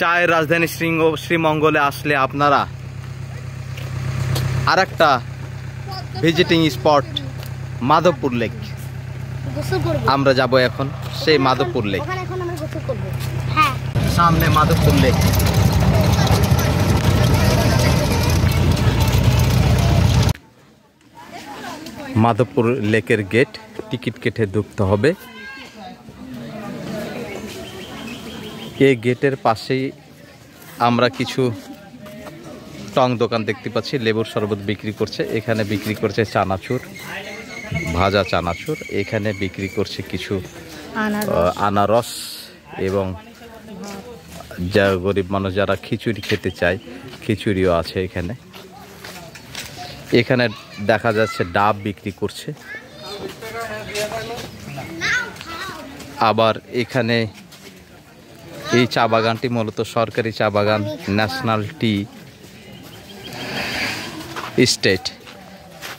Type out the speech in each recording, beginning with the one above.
চায়ের রাজধানী শ্রীমঙ্গলে আসলে আপনারা আরেকটা ভিজিটিং স্পট মাধবপুর লেক। আমরা যাব এখন সেই মাধবপুর লেক। সামনে মাধবপুর লেক। মাধবপুর লেকের গেট, টিকিট কেটে ঢুকতে হবে। এই গেটের পাশেই আমরা কিছু টং দোকান দেখতে পাচ্ছি, লেবুর শরবত বিক্রি করছে। এখানে বিক্রি করছে চানাচুর, ভাজা চানাচুর। এখানে বিক্রি করছে কিছু আনারস এবং যা গরিব মানুষ যারা খিচুড়ি খেতে চায় খিচুড়িও আছে এখানে। এখানে দেখা যাচ্ছে ডাব বিক্রি করছে। আবার এখানে এই চা বাগানটি মূলত সরকারি চা বাগান, ন্যাশনাল টি স্টেট।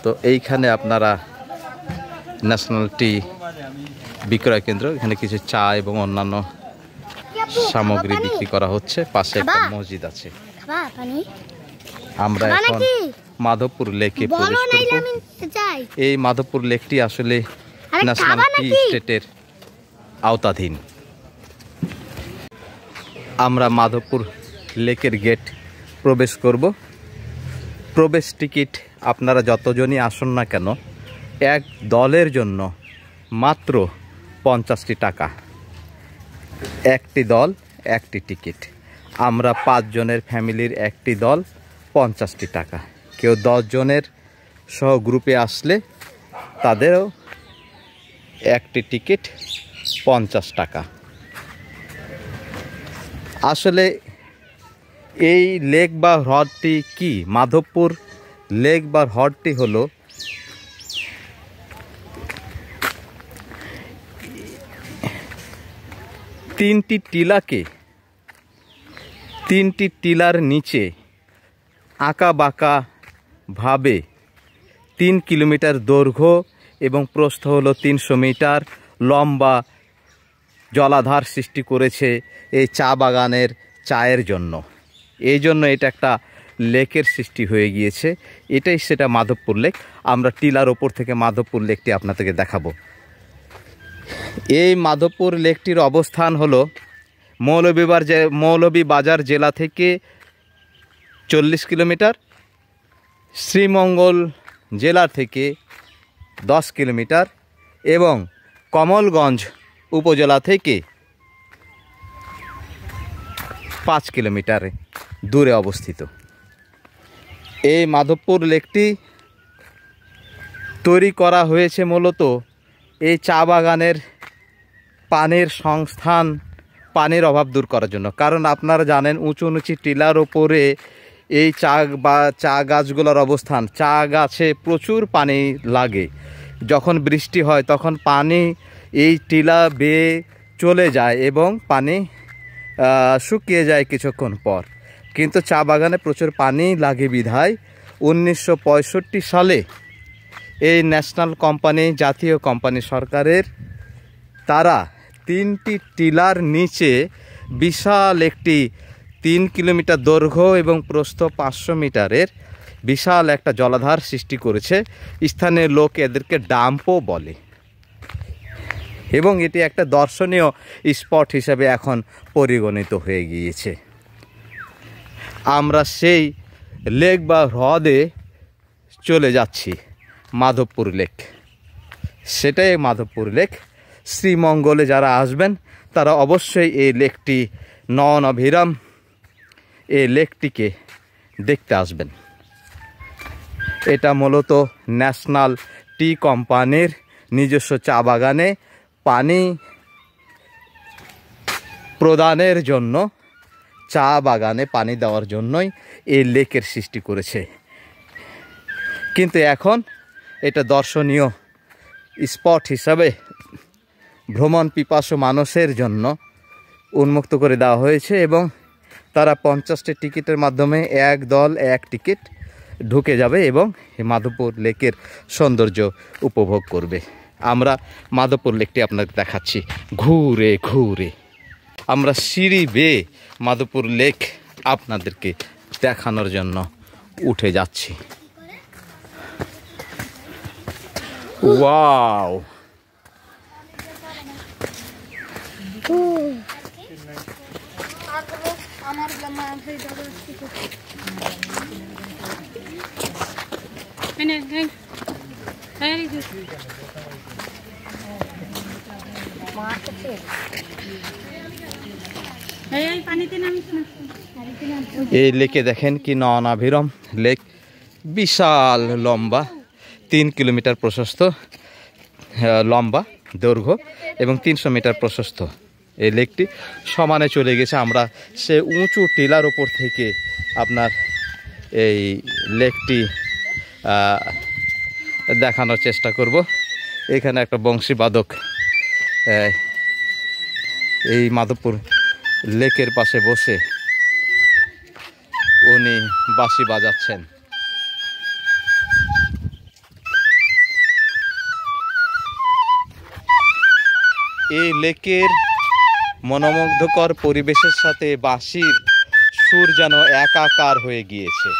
তো এইখানে আপনারা ন্যাশনাল টি বিক্রয় কেন্দ্র, এখানে কিছু চা এবং অন্যান্য সামগ্রী বিক্রি করা হচ্ছে। পাশে একটা মসজিদ আছে। আমরা এখন মাধবপুর লেকে প্রবেশ করব। এই মাধবপুর লেকটি আসলে ন্যাশনাল টি স্টেটের আওতাধীন। আমরা মাধবপুর লেকের গেট প্রবেশ করব। প্রবেশ টিকিট আপনারা যতজনই আসুন না কেন, এক দলের জন্য মাত্র 50টি টাকা। একটি দল একটি টিকিট। আমরা 5 জনের ফ্যামিলির একটি দল 50টি টাকা। কেউ 10 জনের সহ গ্রুপে আসলে তাদেরও একটি টিকিট 50 টাকা। আসলে এই লেক বা হ্রদটি কি? মাধবপুর লেক বা হ্রদটি হলো তিনটি টিলার নিচে আঁকা বাঁকা ভাবে 3 কিলোমিটার দৈর্ঘ্য এবং প্রস্থ হলো 300 মিটার লম্বা জলাধার সৃষ্টি করেছে এই চা বাগানের চায়ের জন্য। এই জন্য এটা একটা লেকের সৃষ্টি হয়ে গিয়েছে। এটাই সেটা মাধবপুর লেক। আমরা টিলার ওপর থেকে মাধবপুর লেকটি আপনাদেরকে দেখাবো। এই মাধবপুর লেকটির অবস্থান হলো মৌলভীবাজার জেলা থেকে 40 কিলোমিটার, শ্রীমঙ্গল জেলা থেকে 10 কিলোমিটার এবং কমলগঞ্জ উপজেলা থেকে 5 কিলোমিটার দূরে অবস্থিত। এই মাধবপুর লেকটি তৈরি করা হয়েছে মূলত এই চা বাগানের পানির অভাব দূর করার জন্য। কারণ আপনারা জানেন উঁচু টিলার ওপরে এই চা গাছগুলোর অবস্থান। চা গাছে প্রচুর পানি লাগে। যখন বৃষ্টি হয় তখন পানি এই টিলা বেয়ে চলে যায় এবং পানি শুকিয়ে যায় কিছুক্ষণ পর। কিন্তু চা বাগানে প্রচুর পানি লাগে বিধায় 1965 সালে এই ন্যাশনাল কোম্পানি, জাতীয় কোম্পানি সরকারের, তারা 3টি টিলার নিচে বিশাল একটি 3 কিলোমিটার দৈর্ঘ্য এবং প্রস্থ 500 মিটারের বিশাল একটা জলাধার সৃষ্টি করেছে। স্থানীয় লোক এদেরকে ডাম্পও বলে এবং এটি একটা দর্শনীয় স্পট হিসেবে এখন পরিগণিত হয়ে গিয়েছে। আমরা সেই লেক বা হ্রদে চলে যাচ্ছি, মাধবপুর লেক। সেটাই মাধবপুর লেক। শ্রীমঙ্গলে যারা আসবেন তারা অবশ্যই এই লেকটি নয়নাভিরাম এই লেকটিকে দেখতে আসবেন। এটা মূলত ন্যাশনাল টি কোম্পানির নিজস্ব চা বাগানে পানি প্রদানের জন্য, চা বাগানে পানি দেওয়ার জন্যই এই লেকের সৃষ্টি করেছে। কিন্তু এখন এটা দর্শনীয় স্পট হিসাবে ভ্রমণ পিপাসু মানুষের জন্য উন্মুক্ত করে দেওয়া হয়েছে এবং তারা 50টি টিকিটের মাধ্যমে এক দল এক টিকিট ঢুকে যাবে এবং মাধবপুর লেকের সৌন্দর্য উপভোগ করবে। আমরা মাধবপুর লেকটি আপনাদের দেখাচ্ছি ঘুরে ঘুরে। আমরা সিঁড়ি বেয়ে মাধবপুর লেক আপনাদেরকে দেখানোর জন্য উঠে যাচ্ছি। ওয়াও, এই লেকে দেখেন কি নয়নাভিরাম লেক, বিশাল লম্বা, 3 কিলোমিটার প্রশস্ত লম্বা দৈর্ঘ্য এবং 300 মিটার প্রশস্ত। এই লেকটি সমানে চলে গেছে। আমরা সে উঁচু টিলার ওপর থেকে আপনার এই লেকটি দেখানোর চেষ্টা করব। এখানে একটা বংশীবাদক এই মাধবপুর লেকের পাশে বসে উনি বাঁশি বাজাচ্ছেন। এই লেকের মনোমুগ্ধকর পরিবেশের সাথে বাঁশির সুর যেন একাকার হয়ে গিয়েছে।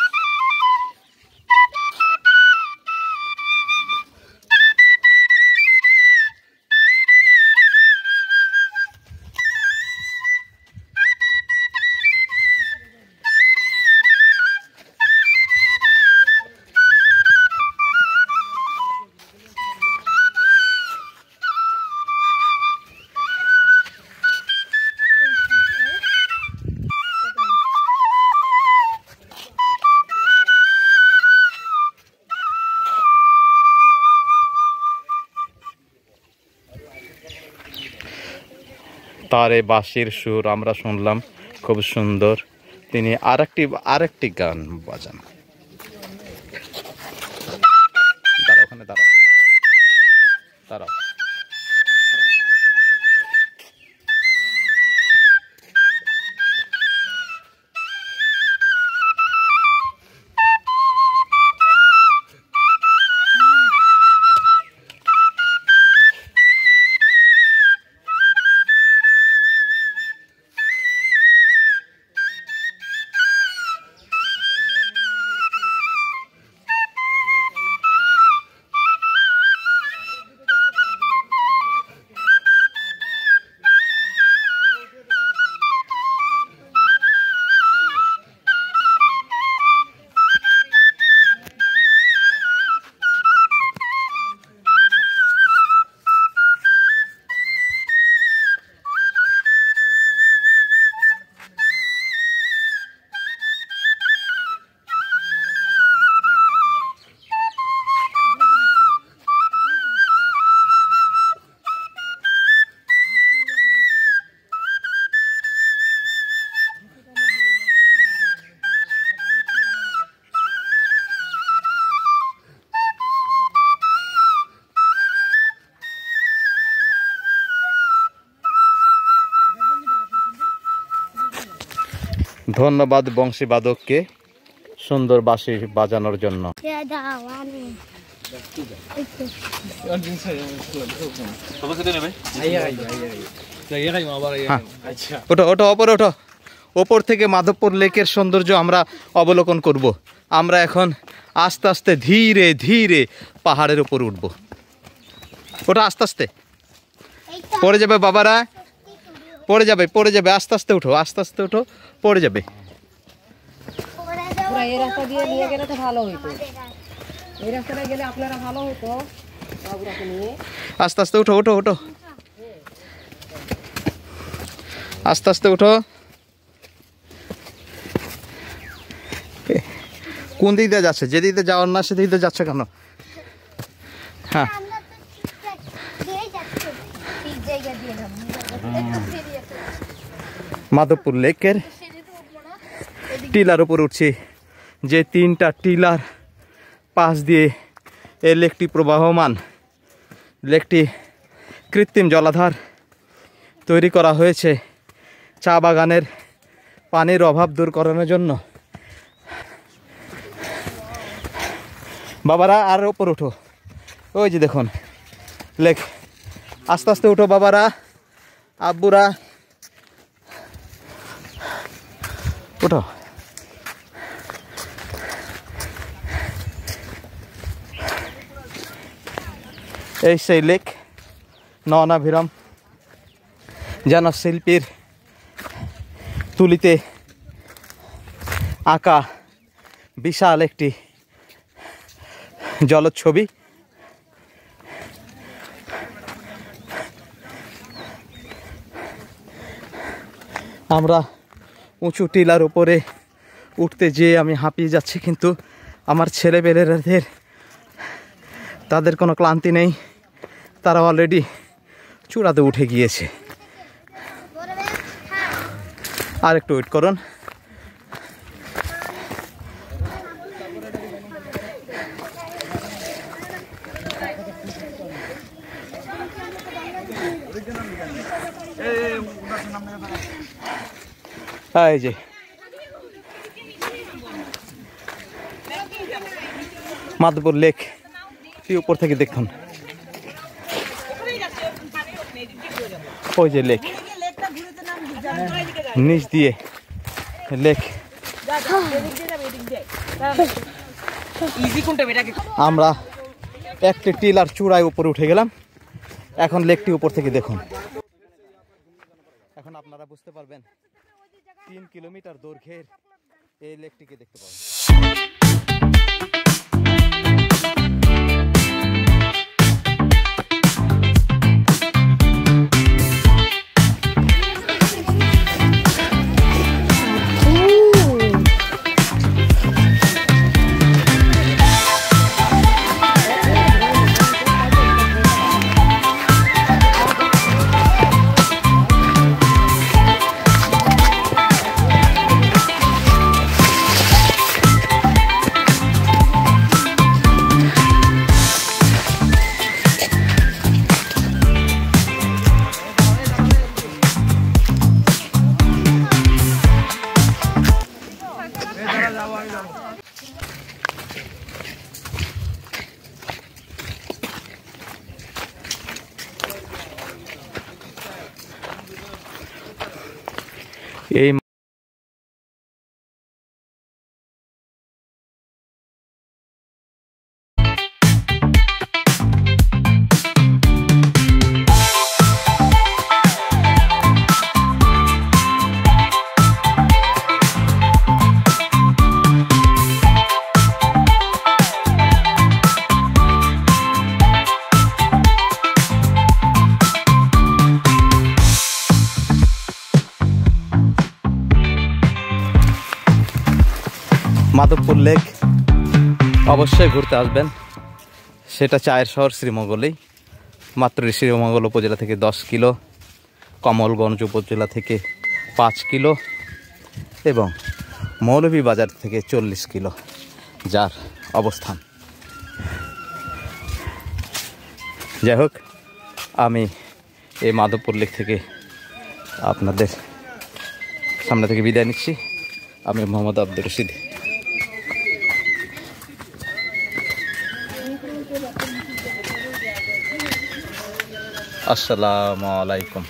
তার এই বাঁশির সুর আমরা শুনলাম, খুব সুন্দর। তিনি আরেকটি গান বাজান। দাঁড়াও, ওখানে দাঁড়াও, দাঁড়াও। ধন্যবাদ বংশীবাদককে সুন্দর বাঁশি বাজানোর জন্য। ওঠো ওঠো, ওপরে ওঠো। ওপর থেকে মাধবপুর লেকের সৌন্দর্য আমরা অবলোকন করব। আমরা এখন আস্তে আস্তে ধীরে ধীরে পাহাড়ের উপর উঠব। ওটা আস্তে আস্তে, পড়ে যাবে বাবারা, পড়ে যাবে, পড়ে যাবে। আস্তে আস্তে উঠো, আস্তে আস্তে উঠো, পড়ে যাবে। এই রাস্তা দিয়ে নিয়ে গেলে তো ভালো হতো, এই রাস্তাটা গেলে আপনারা ভালো হতো বাবুরাকে নিয়ে। আস্তে আস্তে উঠো, উঠো উঠো, আস্তে আস্তে উঠো। কোন দিক দিয়ে যাচ্ছে? যে দিকে যাওয়ার না সেদিক দিয়ে যাচ্ছে কেন? হ্যাঁ, মাধবপুর লেকের টিলার উপর উঠছি। যে 3টা টিলার পাশ দিয়ে এই লেকটি প্রবাহমান। লেকটি কৃত্রিম জলাধার তৈরি করা হয়েছে চা বাগানের পানির অভাব দূর করানোর জন্য। বাবারা আর উপর উঠো, ওই যে দেখুন লেক। আস্তে আস্তে উঠো বাবারা, আব্বুরা। ওঠো। এই সেই লেক নয়নাভিরাম, যেন শিল্পীর তুলিতে আঁকা বিশাল একটি জলচ্ছবি। আমরা উঁচু টিলার উপরে উঠতে যেয়ে আমি হাঁপিয়ে যাচ্ছি, কিন্তু আমার ছেলেপেলেদের তাদের কোনো ক্লান্তি নেই, তারা অলরেডি চূড়াতে উঠে গিয়েছে। আর একটু ওয়েট করুন। এই যে মাধবপুর লেক, উপর থেকে দেখুন, ওই যে লেক, নিচ দিয়ে লেক। আমরা একটি টিলার চূড়ায় উপরে উঠে গেলাম, এখন লেকটি উপর থেকে দেখুন। এখন আপনারা বুঝতে পারবেন 3 কিলোমিটার দৈর্ঘ্যের এই লেকটিকে দেখতে পাবেন। এই মাধবপুর লেক অবশ্যই ঘুরতে আসবেন। সেটা চায়ের শহর শ্রীমঙ্গলেই, মাত্র শ্রীমঙ্গল উপজেলা থেকে 10 কিলো, কমলগঞ্জ উপজেলা থেকে 5 কিলো এবং মৌলভীবাজার থেকে 40 কিলো যার অবস্থান। যাই হোক, আমি এই মাধবপুর লেক থেকে আপনাদের সামনে থেকে বিদায় নিচ্ছি। আমি মোহাম্মদ আব্দুর রশিদ। আসসালামু আলাইকুম।